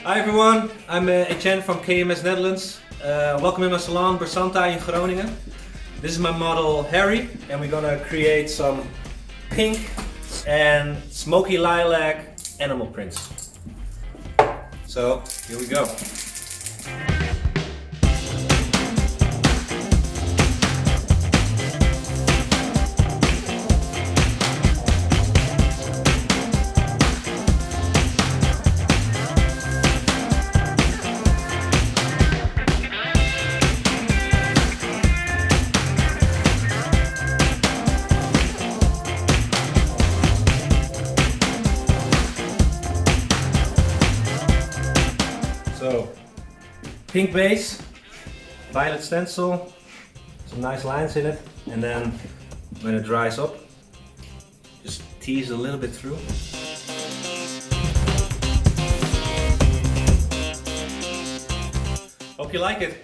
Hi everyone, I'm Etienne from KMS Netherlands. Welcome in my salon, Bersanta in Groningen. This is my model Harry, and we're gonna create some pink and smoky lilac animal prints. So here we go. So, pink base, violet stencil, some nice lines in it, and then when it dries up, just tease a little bit through. Hope you like it.